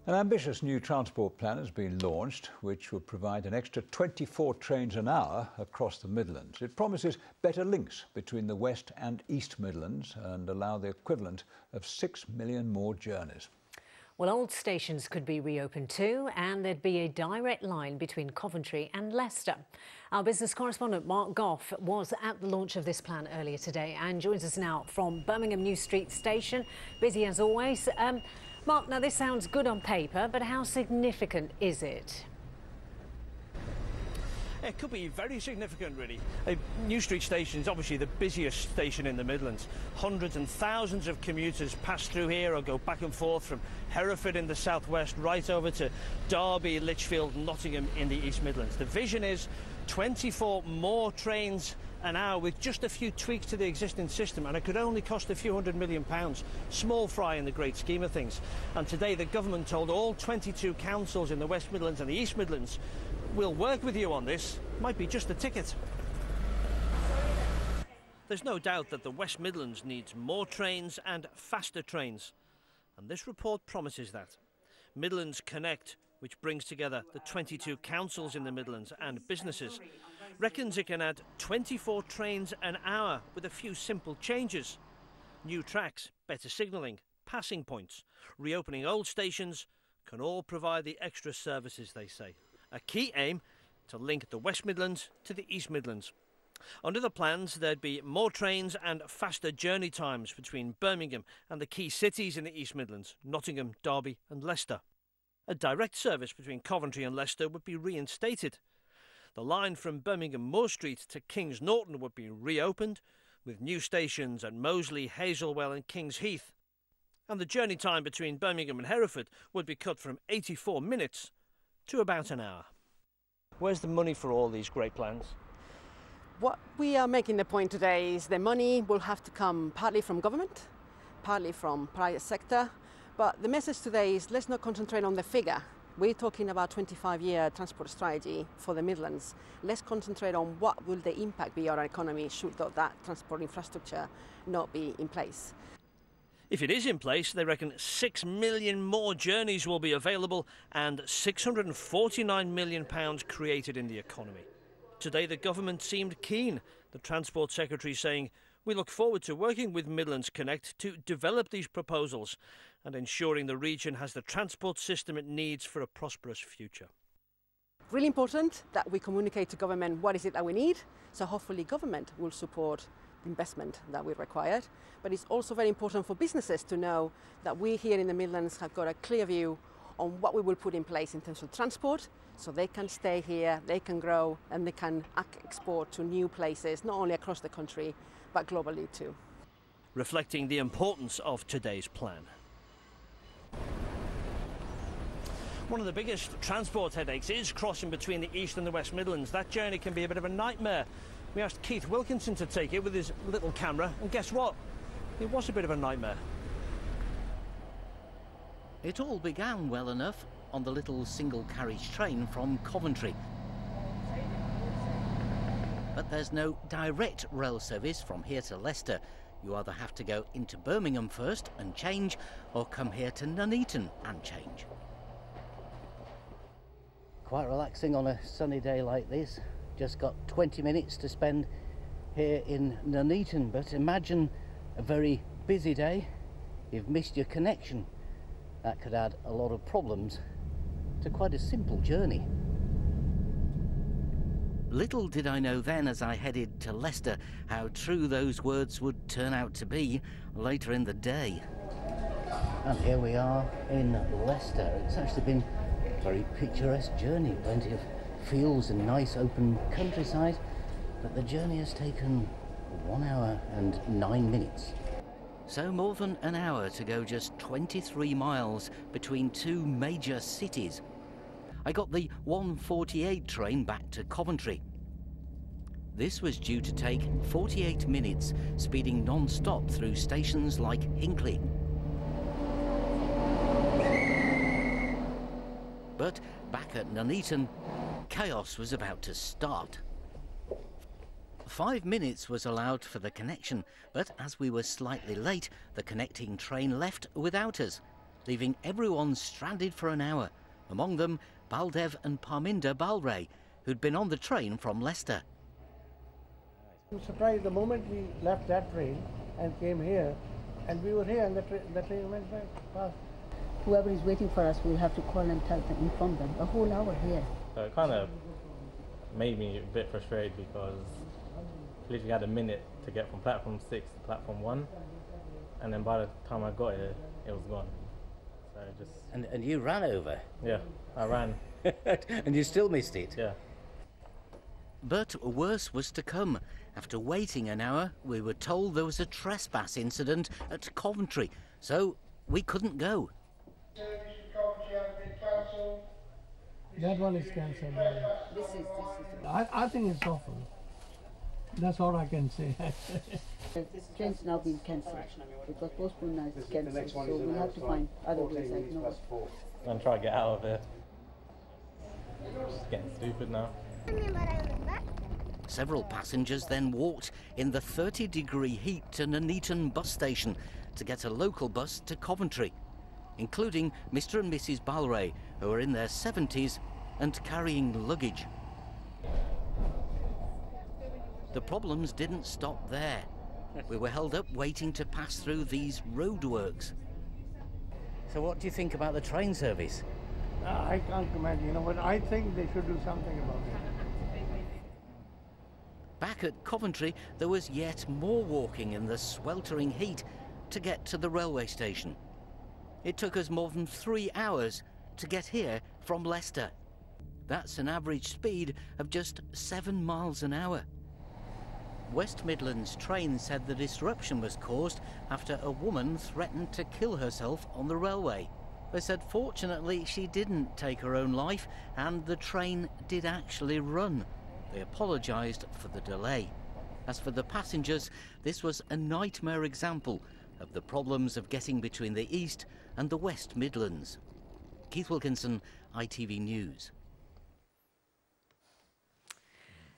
An ambitious new transport plan has been launched, which will provide an extra 24 trains an hour across the Midlands. It promises better links between the West and East Midlands and allow the equivalent of 6 million more journeys. Well, old stations could be reopened too, and there'd be a direct line between Coventry and Leicester. Our business correspondent Mark Goff was at the launch of this plan earlier today and joins us now from Birmingham New Street Station. Busy as always. Mark, now this sounds good on paper, but how significant is it? It could be very significant, really. New Street Station is obviously the busiest station in the Midlands. Hundreds and thousands of commuters pass through here or go back and forth from Hereford in the southwest right over to Derby, Lichfield, Nottingham in the East Midlands. The vision is 24 more trains an hour with just a few tweaks to the existing system, and it could only cost a few £100 million. Small fry in the great scheme of things. And today the government told all 22 councils in the West Midlands and the East Midlands, we'll work with you on this. Might be just a ticket. There's no doubt that the West Midlands needs more trains and faster trains, and this report promises that. Midlands Connect, which brings together the 22 councils in the Midlands and businesses, reckons it can add 24 trains an hour with a few simple changes. New tracks, better signalling, passing points, reopening old stations can all provide the extra services, they say. A key aim to link the West Midlands to the East Midlands. Under the plans, there'd be more trains and faster journey times between Birmingham and the key cities in the East Midlands, Nottingham, Derby and Leicester. A direct service between Coventry and Leicester would be reinstated. The line from Birmingham Moor Street to Kings Norton would be reopened, with new stations at Moseley, Hazelwell and Kings Heath. And the journey time between Birmingham and Hereford would be cut from 84 minutes to about an hour. Where's the money for all these great plans? What we are making the point today is the money will have to come partly from government, partly from private sector. But the message today is let's not concentrate on the figure. We're talking about 25-year transport strategy for the Midlands. Let's concentrate on what will the impact be on our economy should that transport infrastructure not be in place. If it is in place, they reckon 6 million more journeys will be available and £649 million created in the economy. Today the government seemed keen, the Transport Secretary saying, "We look forward to working with Midlands Connect to develop these proposals and ensuring the region has the transport system it needs for a prosperous future." Really important that we communicate to government what is it that we need, so hopefully government will support the investment that we required. But it's also very important for businesses to know that we here in the Midlands have got a clear view on what we will put in place in terms of transport, so they can stay here, they can grow and they can export to new places, not only across the country, but globally too. Reflecting the importance of today's plan. One of the biggest transport headaches is crossing between the East and the West Midlands. That journey can be a bit of a nightmare. We asked Keith Wilkinson to take it with his little camera, and guess what? It was a bit of a nightmare. It all began well enough on the little single carriage train from Coventry. But there's no direct rail service from here to Leicester. You either have to go into Birmingham first and change, or come here to Nuneaton and change. Quite relaxing on a sunny day like this. Just got 20 minutes to spend here in Nuneaton, but imagine a very busy day. You've missed your connection. That could add a lot of problems to quite a simple journey. Little did I know then, as I headed to Leicester, how true those words would turn out to be later in the day. And here we are in Leicester. It's actually been a very picturesque journey, plenty of fields and nice open countryside, but the journey has taken 1 hour and 9 minutes. So more than an hour to go just 23 miles between two major cities. I got the 1:48 train back to Coventry. This was due to take 48 minutes, speeding non-stop through stations like Hinckley. But back at Nuneaton, chaos was about to start. 5 minutes was allowed for the connection, but as we were slightly late, the connecting train left without us. leaving everyone stranded for an hour, among them Baldev and Parminder Balray, who'd been on the train from Leicester. I was surprised the moment we left that train and came here, and we were here and the train went back past. Whoever is waiting for us, we'll have to call and tell them, inform them. A whole hour here. So it kind of made me a bit frustrated because I literally had a minute to get from platform 6 to platform 1, and then by the time I got here, it was gone. So just... And you ran over? Yeah, I ran. And you still missed it? Yeah. But worse was to come. After waiting an hour, we were told there was a trespass incident at Coventry, so we couldn't go. That one is cancelled. I think it's awful. That's all I can say. The train's now been cancelled. It was postponed, now it's cancelled, so we'll have to find other ways. I'm going to try to get out of here. It's getting stupid now. Several passengers then walked in the 30-degree heat to Nuneaton bus station to get a local bus to Coventry, including Mr. and Mrs. Balray, who are in their 70s and carrying luggage. The problems didn't stop there. We were held up waiting to pass through these roadworks. So what do you think about the train service? I can't comment, but I think they should do something about it. Back at Coventry, there was yet more walking in the sweltering heat to get to the railway station. It took us more than 3 hours to get here from Leicester. That's an average speed of just 7 miles an hour. West Midlands train said the disruption was caused after a woman threatened to kill herself on the railway. They said fortunately she didn't take her own life and the train did actually run. They apologised for the delay. As for the passengers, this was a nightmare example of the problems of getting between the East and the West Midlands. Keith Wilkinson, ITV News.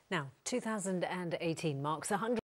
Now, 2018 marks 100